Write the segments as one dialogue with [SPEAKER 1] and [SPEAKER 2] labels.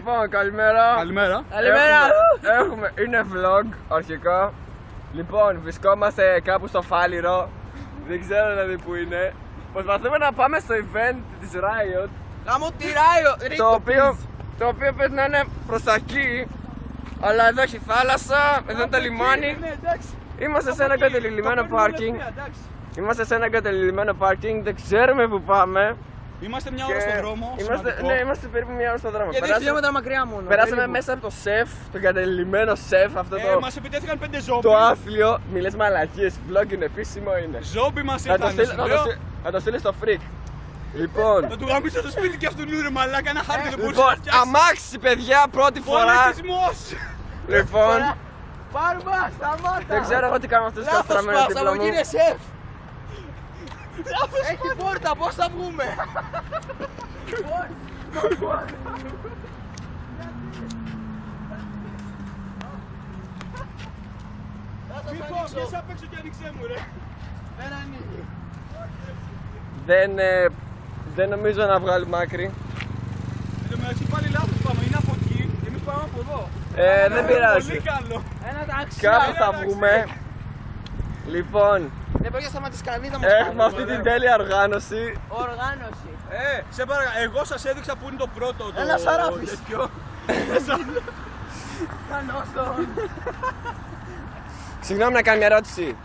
[SPEAKER 1] Λοιπόν, καλημέρα.
[SPEAKER 2] Καλημέρα.
[SPEAKER 1] Είναι vlog αρχικά. Λοιπόν, βρισκόμαστε κάπου στο Φάληρο. Δεν ξέρω δηλαδή που είναι. Προσπαθούμε να πάμε στο event της Riot.
[SPEAKER 3] Γάμο τη Riot!
[SPEAKER 1] Το οποίο πρέπει να είναι προς τα εκεί. Αλλά εδώ έχει θάλασσα, εδώ είναι το λιμάνι. Είμαστε σε ένα εγκατελειμμένο πάρκινγκ. Δεν ξέρουμε που πάμε.
[SPEAKER 2] Είμαστε μια ώρα στον δρόμο.
[SPEAKER 1] Είμαστε περίπου μια ώρα στον δρόμο.
[SPEAKER 3] Και 2 χιλιόμετρα μακριά μόνο.
[SPEAKER 1] Περάσαμε μέσα από το σεφ, το εγκατελειμμένο σεφ. Αυτό το.
[SPEAKER 2] Μας επιτέθηκαν 5 ζόμπι.
[SPEAKER 1] Το άθλιο. Μη λες μαλακίες, vlog είναι επίσημο είναι.
[SPEAKER 2] Ζόμπι μας ήταν.
[SPEAKER 1] Να το στείλεις στο freak. Λοιπόν.
[SPEAKER 2] Να του γαμίσω το σπίτι και αυτού ρε μαλάκα, ένα χάρτη δεν μπορούσε
[SPEAKER 1] Λοιπόν,
[SPEAKER 2] να φτιάξει.
[SPEAKER 1] αμάξι παιδιά, πρώτη φορά.
[SPEAKER 2] Πολιτισμός.
[SPEAKER 1] Λοιπόν.
[SPEAKER 3] Πάρμα, σταμάτα!
[SPEAKER 1] Δεν ξέρω εγώ τι κάνω αυτός ο καταστραμμένος δίπλα μου.
[SPEAKER 3] Είναι σεφ! Έχει πόρτα, πώς θα βγούμε!
[SPEAKER 2] Λοιπόν, βγες απ' έξω και άνοιξέ μου ρε.
[SPEAKER 3] Δεν ανοίγει.
[SPEAKER 1] Δεν νομίζω να βγάλουμε άκρη.
[SPEAKER 2] Εν τω μεταξύ πάλι λάθος πάμε, είναι από εκεί, εμείς πάμε από εδώ.
[SPEAKER 1] Δεν πειράζει.
[SPEAKER 2] Πολύ καλό.
[SPEAKER 3] Ένα ταξί!
[SPEAKER 1] Κάπου θα βγούμε. Λοιπόν,
[SPEAKER 3] Δεν μπορεί να σταματήσει κανείς να μας κάνει.
[SPEAKER 1] έχουμε αυτή την τέλεια οργάνωση.
[SPEAKER 3] Οργάνωση.
[SPEAKER 2] Σε παρακαλώ, εγώ σας έδειξα που είναι το πρώτο.
[SPEAKER 3] Ένας αράφης.
[SPEAKER 1] Συγγνώμη να κάνω μια ερώτηση.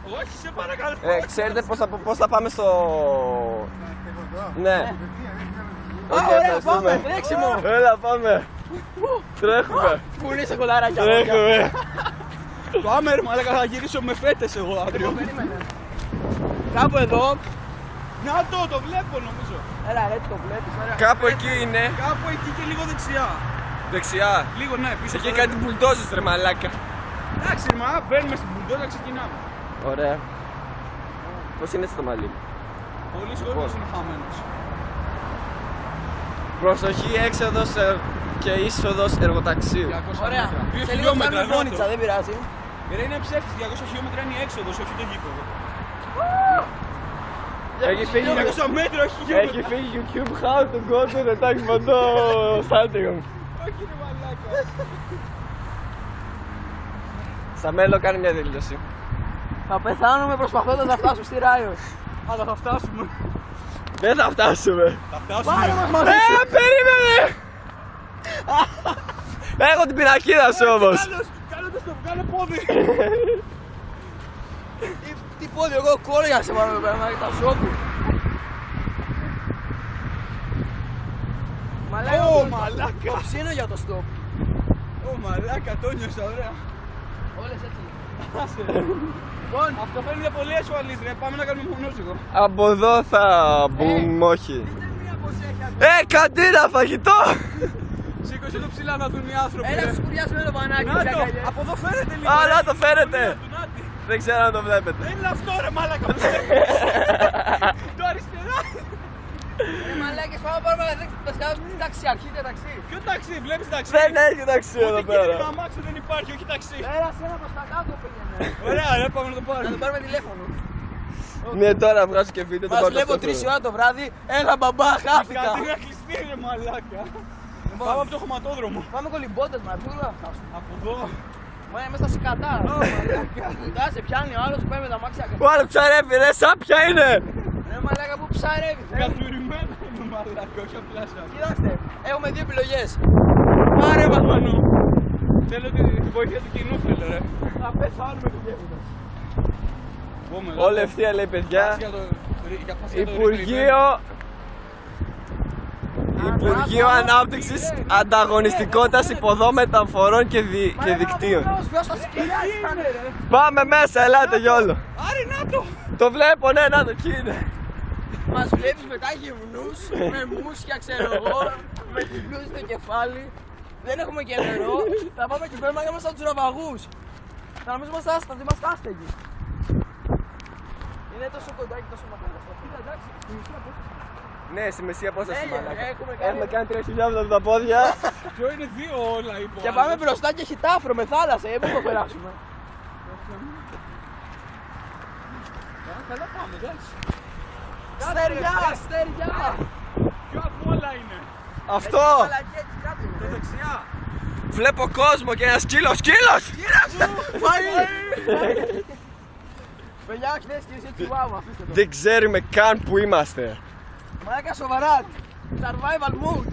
[SPEAKER 2] Όχι, σε παρακαλώ.
[SPEAKER 1] Ξέρετε πώς θα πάμε στο. Ναι.
[SPEAKER 3] Ωραία, πάμε, τρέξιμο!
[SPEAKER 1] Έλα πάμε. Τρέχουμε.
[SPEAKER 3] Πού είναι σε κολαράκια?
[SPEAKER 1] Τρέχουμε.
[SPEAKER 2] Πάμε ρε μαλάκα, θα γυρίσω με φέτες εγώ αύριο.
[SPEAKER 3] Περίμενε. Κάπου εδώ.
[SPEAKER 2] Να το βλέπω νομίζω.
[SPEAKER 3] Έλα, έτσι το βλέπεις. Ωραία.
[SPEAKER 1] Κάπου εκεί είναι.
[SPEAKER 2] Κάπου εκεί και λίγο δεξιά.
[SPEAKER 1] Δεξιά.
[SPEAKER 2] Λίγο ναι, πίσω.
[SPEAKER 1] Εκεί κάτι μπουλντόζες ρε μαλάκα.
[SPEAKER 2] Εντάξει, μα μπαίνουμε στην μπουλντόζα, ξεκινάμε.
[SPEAKER 1] Ωραία. Πώς είναι στο μαλλί?
[SPEAKER 2] Πολύ κόσμος είναι χαμένος.
[SPEAKER 1] Προσοχή, έξοδος και είσοδος εργοταξίου.
[SPEAKER 2] 200
[SPEAKER 3] Ωραία.
[SPEAKER 2] μέτρα. 2
[SPEAKER 3] Σε λίγο θα
[SPEAKER 2] χιλιόμετρα.
[SPEAKER 3] κάνουμε φώνιτσα, δεν πειράζει.
[SPEAKER 2] Ρε είναι ψεύτης, 200 χιλιόμετρα είναι η έξοδος, όχι το γήπεδο.
[SPEAKER 1] Έχει φύγει
[SPEAKER 2] 200 μέτρα, όχι χιλιόμετρα.
[SPEAKER 1] Έχει φύγει YouTube how to go to the Taekwondo Stadium.
[SPEAKER 2] Όχι ρε μαλάκα.
[SPEAKER 1] Σαμέλο κάνει μια δήλωση.
[SPEAKER 3] Θα πεθάνουμε προσπαθώντας να φτάσουμε στη Riot.
[SPEAKER 2] Αλλά θα φτάσουμε.
[SPEAKER 1] Δεν θα φτάσουμε.
[SPEAKER 2] Θα
[SPEAKER 3] Πάρε
[SPEAKER 2] φτάσουμε.
[SPEAKER 3] μας μαζί σου!
[SPEAKER 1] Περίμενε! Έχω την πινακίδα σου όμως.
[SPEAKER 2] Κάνε το, κάνε πόδι.
[SPEAKER 3] Τι πόδι, εγώ κόρια σε πάνω εδώ πέρα, τα σώπη.
[SPEAKER 2] Ω μαλάκα.
[SPEAKER 3] Το ψήνω για το stop.
[SPEAKER 2] Ω μαλάκα, το νιώσα ωραία.
[SPEAKER 3] Όλες έτσι.
[SPEAKER 2] Άσε ρε. Λοιπόν, αυτό φαίνεται πολύ ασφαλής ρε, πάμε να κάνουμε μονόζυγο.
[SPEAKER 1] Από εδώ θα μπούμε, όχι. Καντίνα, φαγητό!
[SPEAKER 2] Σήκωσε το ψηλά να δουν οι άνθρωποι
[SPEAKER 3] Έλα
[SPEAKER 2] ρε.
[SPEAKER 3] στο σκουριασμένο πανάκι.
[SPEAKER 2] Να το, από εδώ φαίνεται λίγο.
[SPEAKER 1] Α,
[SPEAKER 2] ρε.
[SPEAKER 1] να το φαίνεται.
[SPEAKER 2] Του Νάτι.
[SPEAKER 1] Δεν ξέρω αν το βλέπετε.
[SPEAKER 2] Δεν είναι αυτό ρε μάλακα. Το αριστερά.
[SPEAKER 3] Ρε μαλάκες, πάμε πάρουμε ταξί, αρχείτε ταξί.
[SPEAKER 2] Ποιο ταξί, βλέπεις ταξί.
[SPEAKER 1] Δεν έχει ταξί εδώ
[SPEAKER 2] Ούτε κίνητρο
[SPEAKER 1] πέρα.
[SPEAKER 2] αμάξι δεν υπάρχει, όχι ταξί.
[SPEAKER 3] Πέρασε ένα προς τα κάτω πήγαινε.
[SPEAKER 2] Ωραία ρε, πάμε να το
[SPEAKER 3] Να
[SPEAKER 2] πάρουμε.
[SPEAKER 3] τον πάρουμε τηλέφωνο.
[SPEAKER 1] Ναι, τώρα βγάζω και βίντεο. το
[SPEAKER 3] Μας
[SPEAKER 1] πάρω
[SPEAKER 3] βλέπω
[SPEAKER 1] στο
[SPEAKER 3] 3
[SPEAKER 1] στόχο.
[SPEAKER 3] ώρα το βράδυ, έλα μπαμπά, χάθηκα.
[SPEAKER 2] Κάτι να κλειστεί ρε μαλάκα. Πάμε από το χωματόδρομο.
[SPEAKER 3] Πάμε κολυμπώντας μας, πού θα φτάσουμε.
[SPEAKER 2] Από εδώ.
[SPEAKER 3] Μα είμαστε στα σκατά. Κοντά σε πιάνει ο άλλος που πάει με τα μάξια.
[SPEAKER 1] Ο άλλος ψαρεύει ρε, σάπια είναι!
[SPEAKER 3] Ρε μαλάκα που ψαρεύει.
[SPEAKER 2] Καθουρημένο είναι μαλάκα, όχι απλά σαν.
[SPEAKER 3] Κοιτάξτε, έχουμε 2 επιλογές.
[SPEAKER 2] Πάρε μας Μανώ. Θέλω τη βοήθεια του κοινού θέλω ρε.
[SPEAKER 3] Θα πεθάνουμε πηγαίνοντας.
[SPEAKER 1] Όλη ευθεία λέει παιδιά. Υπουργείο Ανάπτυξης Ανταγωνιστικότητας Υποδόμων Μεταφορών και Δικτύων.
[SPEAKER 3] Ποιος θα σκυλιάσει ρε.
[SPEAKER 1] Πάμε μέσα, ελάτε γιόλο.
[SPEAKER 2] Άρη να το.
[SPEAKER 1] Το βλέπω, ναι, να το εκεί είναι.
[SPEAKER 3] Μας βλέπεις μετά γυμνούς, με μουσια ξέρω εγώ, με τις μπλούζες στο κεφάλι. Δεν έχουμε και νερό, θα πάμε εκεί πέρα και είμαστε από τους ναυαγούς. Θα νομίζουμε ότι είμαστε άστεγοι. Είναι τόσο κοντά και τόσο μακριά. Κοίτα εντάξει, στη μισή απόσταση.
[SPEAKER 1] Ναι, στη μεσή απόσταση μαλάκα.
[SPEAKER 3] Έχουμε
[SPEAKER 1] κάνει 3.000 από τα πόδια.
[SPEAKER 2] Ποιο είναι 2 όλα υπό.
[SPEAKER 3] Και πάμε μπροστά και έχει τάφρο με θάλασσα, δεν μπορούμε να το περάσουμε.
[SPEAKER 2] Καλά πάμε, εντάξει.
[SPEAKER 3] Στεριά, στεριά!
[SPEAKER 2] Ποιο από όλα είναι.
[SPEAKER 1] Αυτό!
[SPEAKER 3] Μαλακιά, έτσι κάτω.
[SPEAKER 1] Βλέπω κόσμο και ένα σκύλος. Σκύλος!
[SPEAKER 3] Φάει! Παιδιά, χθες και είσαι τσιουάβα, αφήστε το.
[SPEAKER 1] Δεν ξέρουμε καν που είμαστε.
[SPEAKER 3] Μαλάκα σοβαρά. Survival mode.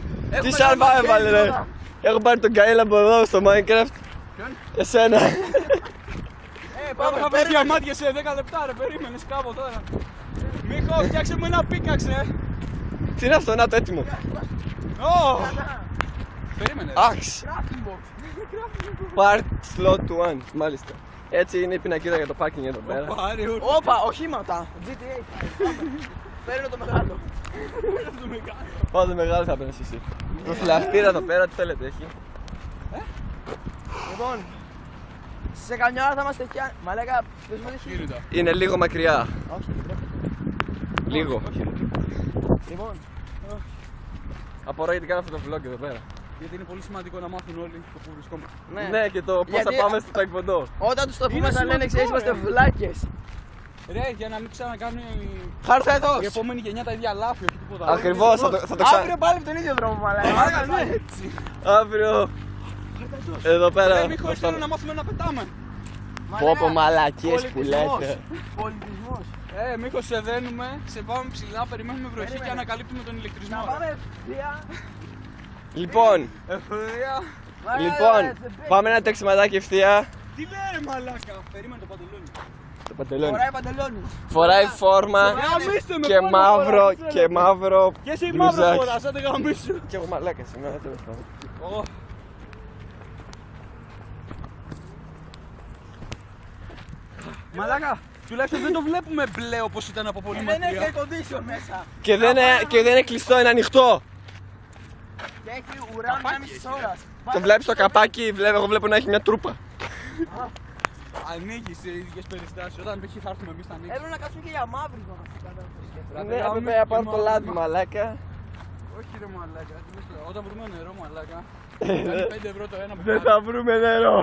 [SPEAKER 1] Τι survival ρε. Έχω πάρει τον Καΐλα από εδώ στο Minecraft. Εσένα.
[SPEAKER 2] Πάμε να βρει διαμάτια σε 10 λεπτά ρε, περίμενε κάπου τώρα. Μίχο, φτιάξε μου ένα πίκαξε.
[SPEAKER 1] Τι είναι αυτό, να το έτοιμο.
[SPEAKER 2] Ω! Περίμενε.
[SPEAKER 1] Axe.
[SPEAKER 3] Crafting box.
[SPEAKER 1] Part slot 1, μάλιστα. Έτσι είναι η πινακίδα για το parking εδώ πέρα.
[SPEAKER 2] Πάρε ουρ.
[SPEAKER 3] Όπα, οχήματα. GTA. Παίρνω το μεγάλο.
[SPEAKER 1] Πάω το μεγάλο θα παίρνεις εσύ. Το φυλαχτήρα εδώ πέρα, τι θέλετε, έχει.
[SPEAKER 3] Λοιπόν, σε καμιά ώρα θα είμαστε εκεί. Μαλάκα, πες μου τι.
[SPEAKER 2] Κίνητα.
[SPEAKER 1] Είναι λίγο μακριά.
[SPEAKER 3] Όχι, δεν πρέπει.
[SPEAKER 1] Λίγο.
[SPEAKER 3] Λοιπόν,
[SPEAKER 1] Απορώ γιατί κάνω αυτό το vlog εδώ πέρα.
[SPEAKER 2] Γιατί είναι πολύ σημαντικό να μάθουν όλοι το που βρισκόμαστε.
[SPEAKER 1] Ναι, και το πώς θα
[SPEAKER 3] Γιατί-
[SPEAKER 1] πάμε στο ταϊκβοντό.
[SPEAKER 3] όταν τους το πούμε
[SPEAKER 2] Είναι
[SPEAKER 3] θα λένε
[SPEAKER 2] σημαντικό,
[SPEAKER 3] ξέρεις είμαστε
[SPEAKER 2] ρε.
[SPEAKER 3] βλάκες.
[SPEAKER 2] Ρε, για να μην ξανακάνουν
[SPEAKER 3] Χάρτα εδώ.
[SPEAKER 2] η επόμενη γενιά τα ίδια λάθη, όχι τίποτα.
[SPEAKER 1] Ακριβώς, θα το ξανά.
[SPEAKER 3] Αύριο πάλι από τον ίδιο δρόμο, μαλάκα.
[SPEAKER 2] Μαλάκα, ναι.
[SPEAKER 1] Αύριο. Εδώ πέρα.
[SPEAKER 2] Ρε, Μίχο, ήρθαμε να μάθουμε να πετάμε.
[SPEAKER 1] Πω πω μαλακίες που
[SPEAKER 3] Πολιτισμός.
[SPEAKER 1] λέτε.
[SPEAKER 3] Πολιτισμός.
[SPEAKER 2] Μίχο, σε δένουμε, σε πάμε ψηλά, περιμένουμε βροχή
[SPEAKER 3] Περίμενε.
[SPEAKER 2] και ανακαλύπτουμε τον ηλεκτρισμό.
[SPEAKER 3] Να πάμε ευθεία.
[SPEAKER 1] Λοιπόν,
[SPEAKER 2] Ευθεία.
[SPEAKER 3] Μαλάκα,
[SPEAKER 1] λοιπόν,
[SPEAKER 3] δεν παίζει.
[SPEAKER 1] πάμε ένα τρεξιματάκι ευθεία.
[SPEAKER 2] Τι λέει ρε μαλάκα, περίμενε το παντελόνι.
[SPEAKER 1] Το παντελόνι.
[SPEAKER 3] Φοράει παντελόνι.
[SPEAKER 1] Φοράει φόρμα
[SPEAKER 2] Γαμίστε με,
[SPEAKER 1] και
[SPEAKER 2] πότε
[SPEAKER 1] μαύρο
[SPEAKER 2] φοράς,
[SPEAKER 1] και μαύρο.
[SPEAKER 2] Και εσύ μαύρο
[SPEAKER 1] μπλουζάκι.
[SPEAKER 2] φοράς, άντε γαμίσου.
[SPEAKER 1] Και εγώ μαλάκα σήμερα, τέλος πάντων.
[SPEAKER 2] Ω. Μαλάκα, τουλάχιστον δεν το βλέπουμε μπλε όπως ήταν από πολύ
[SPEAKER 3] Δεν έχει
[SPEAKER 2] μακριά.
[SPEAKER 3] air condition μέσα.
[SPEAKER 1] Και δεν είναι κλειστό, είναι ανοιχτό.
[SPEAKER 3] Και έχει ουράνιο
[SPEAKER 2] Καπάκι
[SPEAKER 3] 1,5 ώρας.
[SPEAKER 1] Το βλέπεις το καπάκι, εγώ βλέπω να έχει μια τρούπα.
[SPEAKER 2] Ανοίγει σε ίδιες περιστάσεις. Όταν π.χ. θα έρθουμε εμείς θα ανοίξει.
[SPEAKER 3] Έπρεπε να κάτσουμε και για μαύρισμα.
[SPEAKER 1] Ναι, έπρεπε να πάρω το λάδι μαλάκα.
[SPEAKER 2] Όχι ρε μαλάκα, τι λες τώρα, όταν βρούμε νερό μαλάκα. Κάνει 5 ευρώ το ένα που
[SPEAKER 1] Δεν θα βρούμε νερό.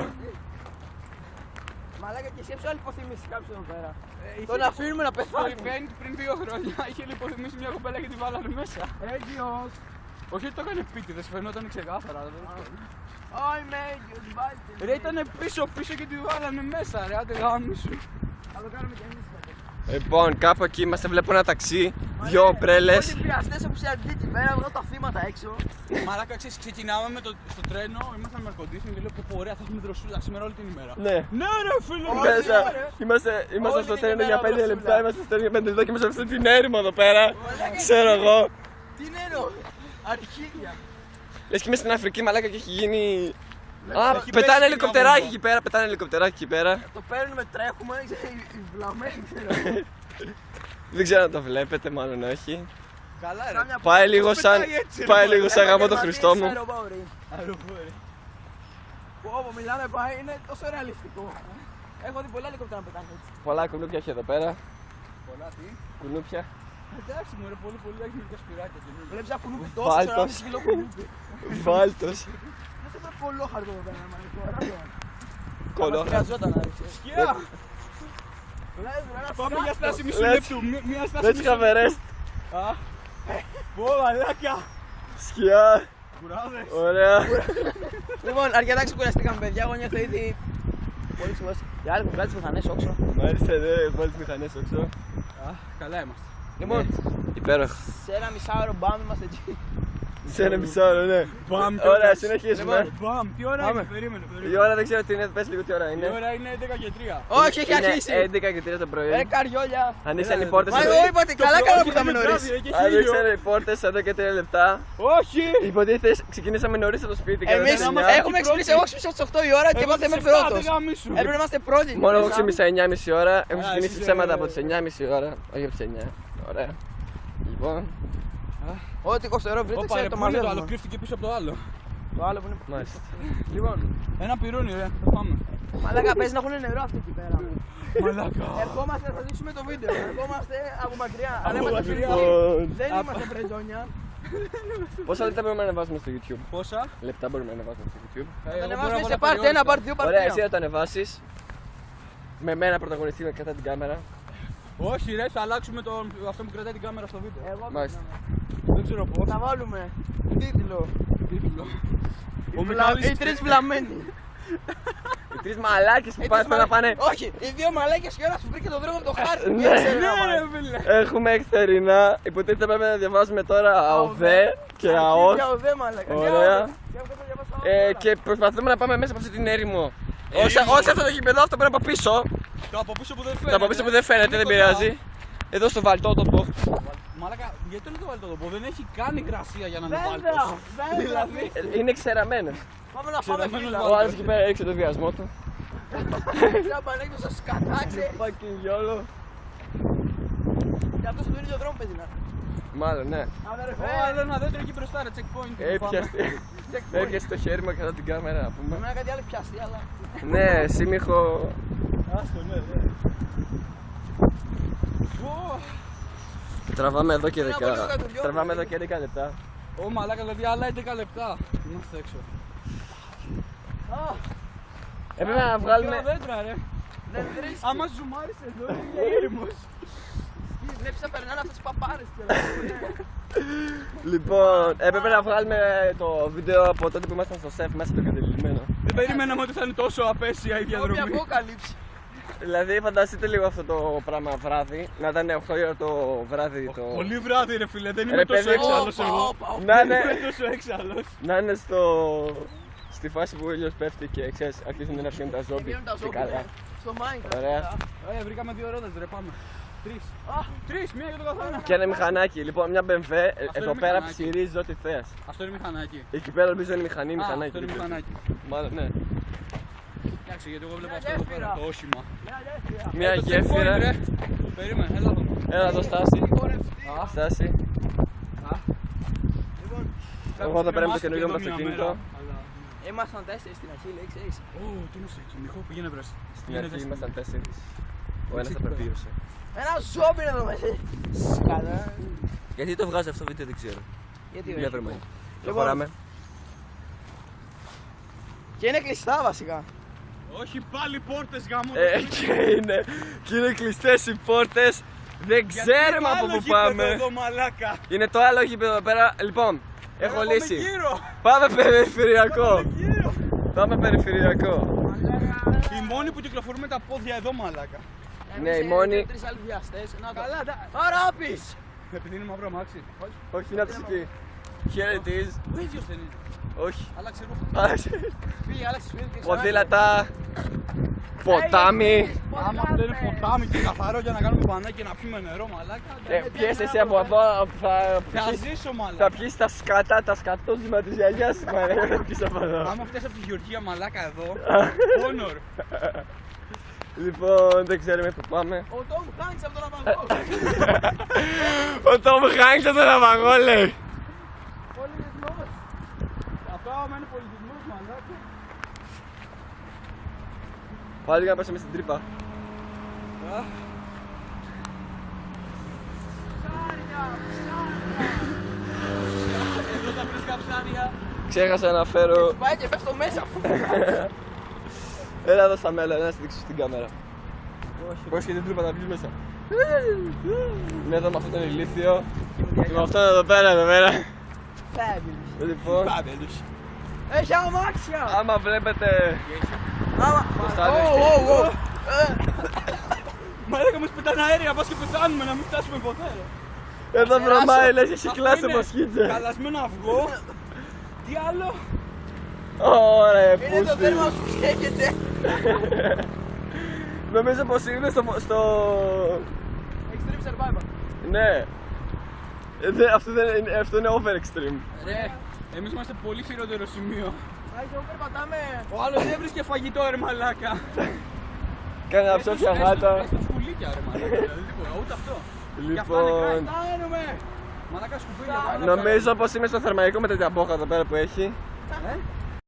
[SPEAKER 3] Μαλάκα και σκέψου άλλη υποθυμίσεις κάποιος εδώ πέρα.
[SPEAKER 2] είχε
[SPEAKER 3] Τον αφήνουμε να
[SPEAKER 2] Στο
[SPEAKER 3] πεθάνει.
[SPEAKER 2] event πριν 2 χρόνια είχε λιποθυμίσει μια κοπέλα και τη βάλανε μέσα.
[SPEAKER 3] Έγκυος.
[SPEAKER 2] Όχι ότι το έκανε επίτηδες, φαινόταν ξεκάθαρα.
[SPEAKER 3] Όχι με έγκυος, βάλτε.
[SPEAKER 2] Ρε ήταν πίσω και τη βάλανε μέσα ρε, άντε γάμισου.
[SPEAKER 3] Θα το κάνουμε κι εμείς.
[SPEAKER 1] Λοιπόν, κάπου εκεί είμαστε, βλέπω ένα ταξί, δυο ομπρέλες.
[SPEAKER 3] Όλοι οι πιαστές από συναντή εκεί πέρα, βγάλω τα θύματα έξω.
[SPEAKER 2] Μαλάκα, ξέρεις, ξεκινάμε στο τρένο, ήμασταν με air-conditioning και λέω πω ωραία, θα έχουμε δροσούλα σήμερα όλη την ημέρα.
[SPEAKER 1] Ναι.
[SPEAKER 2] Ναι ρε φίλε,
[SPEAKER 3] Όχι,
[SPEAKER 1] Μέσα,
[SPEAKER 3] ρε.
[SPEAKER 1] είμαστε
[SPEAKER 3] Όλη
[SPEAKER 1] στο
[SPEAKER 3] την
[SPEAKER 1] τρένο
[SPEAKER 3] ημέρα
[SPEAKER 1] για 5
[SPEAKER 3] δροσούλα.
[SPEAKER 1] λεπτά, είμαστε στο τρένο για 5 λεπτά και είμαστε σε αυτή την έρημο εδώ πέρα. Ξέρω εγώ.
[SPEAKER 3] Τι είναι εδώ, αρχίδια.
[SPEAKER 1] Λες και είμαι στην Αφρική μαλάκα και έχει γίνει. Α,
[SPEAKER 2] Έχει
[SPEAKER 1] πετάνε
[SPEAKER 2] πέσει
[SPEAKER 1] ελικοπτεράκι
[SPEAKER 2] μια
[SPEAKER 1] εκεί πέρα, πετάνε ελικοπτεράκι εκεί πέρα.
[SPEAKER 3] Το παίρνουμε, τρέχουμε, οι βλαμμένοι ξέρω.
[SPEAKER 1] Δεν ξέρω αν το βλέπετε, μάλλον όχι.
[SPEAKER 2] καλά ρε.
[SPEAKER 3] Κάμια
[SPEAKER 1] Πάει λίγο σαν,
[SPEAKER 2] πετάει έτσι, ρε,
[SPEAKER 1] πάει
[SPEAKER 2] μωρέ.
[SPEAKER 1] λίγο σαν γαμό το Χριστό μου.
[SPEAKER 2] Αεροπόρη.
[SPEAKER 3] Πω, μιλάμε πάει, είναι τόσο ρεαλιστικό. Έχω δει πολλά ελικόπτερα να πετάνε έτσι.
[SPEAKER 1] Πολλά κουνούπια έχει εδώ πέρα.
[SPEAKER 2] Πολλά τι.
[SPEAKER 1] Κουνούπια.
[SPEAKER 2] Εντάξει μου ρε, πολύ έχει μερικά σπυράκια.
[SPEAKER 3] Βλέπεις ένα κουνούπι τόσο,
[SPEAKER 1] Βάλτος.
[SPEAKER 3] 1,5 κιλό κουνούπι.
[SPEAKER 1] Βάλτος.
[SPEAKER 3] Δεν σε πρέπει πολύ χαρτό εδώ πέρα, μάλλον.
[SPEAKER 1] Κολό.
[SPEAKER 3] Χρειαζόταν να ρίξεις.
[SPEAKER 2] Σκιά! Πάμε για στάση μισού
[SPEAKER 1] Let's-
[SPEAKER 2] λεπτού. Μια στάση
[SPEAKER 1] Let's
[SPEAKER 2] μισού
[SPEAKER 1] have a rest.
[SPEAKER 2] Α. Πω μαλάκα.
[SPEAKER 1] Σκιά.
[SPEAKER 2] Κουράδες.
[SPEAKER 1] Ωραία.
[SPEAKER 3] Λοιπόν, αρκετά ξεκουραστήκαμε, παιδιά. Εγώ νιώθω ήδη πολύ σημαντικό. Οι άλλοι έχουν βγάλει τις μηχανές όξω.
[SPEAKER 1] Μ' άρεσε, ναι, βάλει τις μηχανές όξω.
[SPEAKER 2] Α, καλά είμαστε.
[SPEAKER 3] Λοιπόν,
[SPEAKER 1] Υπέροχο.
[SPEAKER 3] σε ένα μισάωρο μπαμ είμαστε εκεί.
[SPEAKER 1] Σε ένα μισάωρο, ναι.
[SPEAKER 2] Μπαμ.
[SPEAKER 1] Ωραία, συνεχίζουμε.
[SPEAKER 2] Μπαμ. Τι ώρα
[SPEAKER 3] Πάμε.
[SPEAKER 2] είναι, περίμενε.
[SPEAKER 1] Η ώρα δεν ξέρω τι είναι, πες λίγο τι ώρα
[SPEAKER 2] Η
[SPEAKER 1] είναι.
[SPEAKER 2] ώρα είναι 11 και 3.
[SPEAKER 3] Όχι, έχει
[SPEAKER 1] Είναι
[SPEAKER 3] αρχίσει.
[SPEAKER 1] 11 και 3 το πρωί.
[SPEAKER 3] Καριόλια.
[SPEAKER 1] Ανοίξαν οι πόρτες
[SPEAKER 3] Μα
[SPEAKER 1] εδώ.
[SPEAKER 3] εγώ είπατε, καλά καλά που ήρθαμε νωρίς.
[SPEAKER 1] Ανοίξαν οι πόρτες εδώ και 3 λεπτά.
[SPEAKER 2] Όχι!
[SPEAKER 1] Υποτίθεται ξεκινήσαμε νωρίς από το σπίτι. και
[SPEAKER 3] Εμείς
[SPEAKER 1] δεν είναι 9.
[SPEAKER 3] έχουμε ξυπνήσει, εγώ ξυπνήσα στις 8 η ώρα και είμαστε μέχρι πρώτος. Έπρεπε να είμαστε πρώτοι.
[SPEAKER 1] Μόνο εγώ ξύπνησα 9.30 ώρα. Έχω
[SPEAKER 2] Α,
[SPEAKER 1] ξεκινήσει
[SPEAKER 2] εσύ
[SPEAKER 1] ψέματα
[SPEAKER 2] δεν-
[SPEAKER 1] από τις 9.30 ώρα. Όχι από τις 9. Ωραία. Λοιπόν,
[SPEAKER 3] Ό,τι κοστερό βρίσκεται,
[SPEAKER 2] Όπα ρε,
[SPEAKER 3] ξέρετε το
[SPEAKER 2] πού είναι το άλλο,
[SPEAKER 3] μαζεύουμε.
[SPEAKER 2] κρύφτηκε πίσω από το άλλο.
[SPEAKER 3] Το άλλο που είναι.
[SPEAKER 1] μάλιστα.
[SPEAKER 3] Λοιπόν,
[SPEAKER 2] Ένα πυρούνι ρε, θα πάμε.
[SPEAKER 3] μαλάκα παίζει να έχουν νερό αυτοί εκεί πέρα.
[SPEAKER 2] Μαλάκα.
[SPEAKER 3] Ερχόμαστε, θα δείξουμε το βίντεο. Ερχόμαστε από μακριά. Αλλά
[SPEAKER 2] Από
[SPEAKER 3] είμαστε
[SPEAKER 2] μακριά.
[SPEAKER 3] φιλικοί.
[SPEAKER 1] Λοιπόν,
[SPEAKER 3] Δεν είμαστε πρεζόνια.
[SPEAKER 1] πόσα λεπτά μπορούμε να ανεβάσουμε στο YouTube.
[SPEAKER 2] Πόσα?
[SPEAKER 1] Λεπτά μπορούμε να ανεβάσουμε στο YouTube.
[SPEAKER 3] Θα το ανεβάσουμε σε part 1, part 2, part 3.
[SPEAKER 1] Ωραία, εσύ θα το ανεβάσεις. Με μένα πρωταγωνιστή κατά την κάμερα.
[SPEAKER 2] Όχι ρε, θα αλλάξουμε αυτό που κρατάει την κάμερα στο βίντεο.
[SPEAKER 3] Εγώ
[SPEAKER 1] Μάλιστα.
[SPEAKER 2] Δεν ξέρω πώς.
[SPEAKER 3] θα βάλουμε τίτλο.
[SPEAKER 2] Τίτλο. Ο Μιχάλης.
[SPEAKER 3] Οι τρεις βλαμμένοι.
[SPEAKER 1] Οι τρεις μαλάκες που πάνε να πάνε.
[SPEAKER 3] Όχι, οι δύο μαλάκες και ο ένας που βρήκε το δρόμο από το χάρτη.
[SPEAKER 1] Ναι.
[SPEAKER 3] Δεν ξέρω να
[SPEAKER 2] Ναι,
[SPEAKER 3] πάει.
[SPEAKER 2] ρε φίλε.
[SPEAKER 1] Έχουμε εκθερινά. Υποτίθεται πρέπει να διαβάζουμε τώρα ΑΟΔΕ και ΑΟΣ.
[SPEAKER 3] Για οδέ, μαλάκα.
[SPEAKER 1] Ωραία.
[SPEAKER 3] Για αυτό το διαβάσα.
[SPEAKER 1] Και προσπαθούμε να πάμε μέσα από αυτή την έρημο. Όχι αυτό το γήπεδο, αυτό πρέπει από πίσω.
[SPEAKER 2] Το από πίσω που δεν φαίνεται.
[SPEAKER 1] Το από πίσω που δεν φαίνεται, δεν πειράζει. Εδώ στο βαλτότοπο.
[SPEAKER 2] Μαλάκα, γιατί είναι το βαλτότοπο, δεν έχει καν υγρασία για να είναι
[SPEAKER 3] Βέβαια,
[SPEAKER 2] βάλτος.
[SPEAKER 3] βέβαια.
[SPEAKER 1] Είναι ξεραμένες.
[SPEAKER 3] Πάμε να φάμε
[SPEAKER 2] Ξεραμένος
[SPEAKER 3] φύλλα.
[SPEAKER 1] Ο άλλος εκεί πέρα έριξε το βιασμό του.
[SPEAKER 3] Για πανέκδο σας κατάξε.
[SPEAKER 1] Fucking YOLO.
[SPEAKER 3] Και αυτός του ίδιο δρόμο παίζει να.
[SPEAKER 1] Μάλλον, ναι.
[SPEAKER 3] Αδερφέ.
[SPEAKER 2] Άλλο ένα δέντρο εκεί μπροστά, ρε, checkpoint.
[SPEAKER 1] Έπιασε το χέρι μου κατά την κάμερα να πούμε.
[SPEAKER 3] Εμένα κάτι άλλο πιαστεί, αλλά.
[SPEAKER 1] Ναι, σύμμιχο.
[SPEAKER 2] Άστο, ναι, ναι.
[SPEAKER 1] Τραβάμε εδώ και
[SPEAKER 3] Είναι από λίγο κατουριό,
[SPEAKER 1] Τραβάμε
[SPEAKER 3] ναι.
[SPEAKER 1] εδώ και 10 λεπτά.
[SPEAKER 2] Ω μαλάκα, δηλαδή άλλα 11 λεπτά. Είμαστε έξω.
[SPEAKER 1] Έπρεπε να βγάλουμε.
[SPEAKER 2] Μικρά δέντρα, ρε.
[SPEAKER 3] Δεν βρίσκει.
[SPEAKER 2] Άμα ζουμάρεις εδώ, είναι ήρεμος.
[SPEAKER 3] Βλέπεις να περνάνε αυτές τις παπάρες.
[SPEAKER 1] Λοιπόν, έπρεπε να βγάλουμε το βίντεο από τότε που ήμασταν στο σεφ μέσα στο κατελημένο.
[SPEAKER 2] Δεν περιμέναμε ότι θα είναι τόσο απέσια η
[SPEAKER 3] Όποια
[SPEAKER 2] διαδρομή.
[SPEAKER 3] απόκαλυψη.
[SPEAKER 1] Δηλαδή, φανταστείτε λίγο αυτό το πράγμα βράδυ. Να ήταν 8 ώρα το βράδυ.
[SPEAKER 2] Πολύ βράδυ, ρε φίλε, δεν είμαι
[SPEAKER 1] Ρε,
[SPEAKER 2] τόσο
[SPEAKER 1] παιδί,
[SPEAKER 2] έξαλλος εγώ.
[SPEAKER 1] Να
[SPEAKER 2] Δεν
[SPEAKER 1] είναι,
[SPEAKER 2] είμαι τόσο έξαλλος.
[SPEAKER 1] να είναι στη φάση που ο ήλιος πέφτει και ξέρεις, αρχίζουν να βγαίνουν τα ζόμπι.
[SPEAKER 3] Βγαίνουν τα
[SPEAKER 1] Και
[SPEAKER 3] ζόμπι,
[SPEAKER 1] καλά.
[SPEAKER 3] ναι. Στο Minecraft.
[SPEAKER 1] Ωραία.
[SPEAKER 2] Βρήκαμε 2 ρόδες, ρε, πάμε. 3.
[SPEAKER 3] Α,
[SPEAKER 2] 3, μία για τον καθένα.
[SPEAKER 1] Και ένα μηχανάκι. Λοιπόν, μια BMW εδώ
[SPEAKER 2] είναι
[SPEAKER 1] πέρα
[SPEAKER 2] μηχανάκι.
[SPEAKER 1] ψηρίζει ό,τι θες.
[SPEAKER 2] Αυτό είναι μηχανάκι.
[SPEAKER 1] Εκεί πέρα νομίζω είναι μηχανή,
[SPEAKER 2] Α,
[SPEAKER 1] μηχανάκι.
[SPEAKER 2] αυτό είναι
[SPEAKER 1] δεν ξέρω.
[SPEAKER 2] μηχανάκι.
[SPEAKER 1] Μάλλον, ναι.
[SPEAKER 2] Εντάξει, γιατί εγώ βλέπω
[SPEAKER 3] Μια
[SPEAKER 2] αυτό εδώ
[SPEAKER 3] γέφυρα.
[SPEAKER 2] πέρα, το όχημα.
[SPEAKER 3] μια γέφυρα.
[SPEAKER 1] Μια
[SPEAKER 2] Το
[SPEAKER 1] γέφυρα.
[SPEAKER 2] checkpoint, ρε. Περίμενε, έλα εδώ.
[SPEAKER 1] Έλα εδώ, στάση.
[SPEAKER 3] Συγχωρευτεί.
[SPEAKER 1] Στάση.
[SPEAKER 3] Λοιπόν,
[SPEAKER 1] Εγώ εδώ πέρα με το
[SPEAKER 2] Είμαστε
[SPEAKER 1] καινούργιο μου
[SPEAKER 2] εδώ μια
[SPEAKER 1] αυτοκίνητο.
[SPEAKER 2] μέρα, αλλά-
[SPEAKER 3] ήμασταν 4 στην αρχή, λέει, ξέρεις.
[SPEAKER 2] Ω, τι είναι εκεί, Μιχώ, πήγαινε βρες.
[SPEAKER 1] Στην αρχή ήμασταν 4. Ο ένας απεβίωσε.
[SPEAKER 3] Ένα ζόμπι είναι εδώ μέσα. Σκαλά.
[SPEAKER 1] Γιατί το βγάζει αυτό το βίντεο δεν ξέρω.
[SPEAKER 3] Γιατί
[SPEAKER 1] Για
[SPEAKER 3] όχι.
[SPEAKER 1] βρε μόνοι.
[SPEAKER 3] Λοιπόν.
[SPEAKER 1] Προχωράμε.
[SPEAKER 3] Και είναι κλειστά βασικά.
[SPEAKER 2] Όχι πάλι πόρτες γάμο.
[SPEAKER 1] Και είναι κλειστές οι πόρτες. Δεν ξέρουμε από πού πάμε.
[SPEAKER 2] Εδώ, μαλάκα.
[SPEAKER 1] Είναι το άλλο γήπεδο εδώ πέρα. Λοιπόν, έχω
[SPEAKER 2] Πάμε
[SPEAKER 1] λύση.
[SPEAKER 2] γύρω.
[SPEAKER 1] Πάμε περιφερειακό.
[SPEAKER 2] Γύρω.
[SPEAKER 1] Πάμε περιφερειακό.
[SPEAKER 2] Οι μόνοι που κυκλοφορούν με τα πόδια εδώ, μαλάκα.
[SPEAKER 1] Ναι, οι μόνοι.
[SPEAKER 3] 3 άλλοι βιαστές. Να το.
[SPEAKER 2] Καλά,
[SPEAKER 3] Αράπης.
[SPEAKER 2] επειδή είναι μαύρο αμάξι.
[SPEAKER 1] Όχι, είναι από εκεί. Χαιρετίζ.
[SPEAKER 2] Ο ίδιος δεν είναι.
[SPEAKER 1] Όχι.
[SPEAKER 2] Άλλαξε ρούχα.
[SPEAKER 3] Πήγε, άλλαξε σπίτι και
[SPEAKER 1] Ποδήλατα. Ποτάμι.
[SPEAKER 2] Άμα αυτό είναι ποτάμι και καθαρό για να κάνουμε μπανάκι και να πιούμε νερό, μαλάκα.
[SPEAKER 1] Πιες εσύ από εδώ.
[SPEAKER 2] Θα ζήσω,
[SPEAKER 1] Θα
[SPEAKER 2] μαλάκα.
[SPEAKER 1] πιεις τα σκάτα, τα σκατόζημα της γιαγιάς σου. Μαλάκα, πιεις από εδώ.
[SPEAKER 2] Άμα φτιάξει από τη Γεωργία, μαλάκα εδώ. Honor.
[SPEAKER 1] Λοιπόν, δεν ξέρουμε πού πάμε.
[SPEAKER 3] Ο Τόμ Χάνξ από τον Αβαγό.
[SPEAKER 1] Ο Τόμ Χάνξ από τον Αβαγό λέει.
[SPEAKER 3] Πολιτισμός.
[SPEAKER 2] Αυτό άμα είναι πολιτισμός, μαλάκα.
[SPEAKER 1] Πάλι για να πέσουμε στην τρύπα.
[SPEAKER 2] Εδώ τα βρίσκα ψάρια.
[SPEAKER 1] Ξέχασα να φέρω.
[SPEAKER 3] Πάει και πέφτω μέσα.
[SPEAKER 1] Έλα εδώ στα μέλα, να στη δείξω στην κάμερα. Πώς και την τρύπα να βγεις μέσα. Είμαι εδώ με αυτόν τον ηλίθιο. Και με αυτόν εδώ πέρα, εδώ πέρα.
[SPEAKER 3] Fabulous.
[SPEAKER 1] Λοιπόν,
[SPEAKER 2] Φάβελους.
[SPEAKER 3] Έχει αμάξια.
[SPEAKER 1] άμα βλέπετε.
[SPEAKER 3] Άμα.
[SPEAKER 1] Μπροστά
[SPEAKER 3] Ω,
[SPEAKER 1] δείχνει.
[SPEAKER 3] ω, ω.
[SPEAKER 2] Μαλάκα μας πετάνε αέρια, πας και πεθάνουμε να μην φτάσουμε ποτέ.
[SPEAKER 1] Εδώ βρωμάει, λες έχει
[SPEAKER 2] Αυτό
[SPEAKER 1] κλάσει
[SPEAKER 2] είναι
[SPEAKER 1] από σκίτζε.
[SPEAKER 2] Καλασμένο αυγό. Τι άλλο.
[SPEAKER 1] Ωραία,
[SPEAKER 3] Είναι το
[SPEAKER 1] πούστη.
[SPEAKER 3] τέρμα σου σκέφτεται.
[SPEAKER 1] Νομίζω πως είναι στο...
[SPEAKER 3] Extreme survival.
[SPEAKER 1] Ναι. Αυτό είναι over extreme.
[SPEAKER 2] Ρε, εμείς είμαστε πολύ χειρότερο σημείο.
[SPEAKER 3] Πάει και περπατάμε.
[SPEAKER 2] Ο άλλος δεν βρίσκε φαγητό, ρε μαλάκα.
[SPEAKER 1] Κάνει ένα ψόφια γάτα.
[SPEAKER 2] Έστω σκουλίκια, ρε μαλάκα. Δηλαδή τίποτα, ούτε αυτό. Γι' αυτό είναι
[SPEAKER 1] Λοιπόν,
[SPEAKER 2] κράτη. Φτάνουμε. Μαλάκα σκουπίδια.
[SPEAKER 1] νομίζω πως είμαι στο θερμαϊκό με τέτοια μπόχα εδώ πέρα που έχει.
[SPEAKER 2] Ε?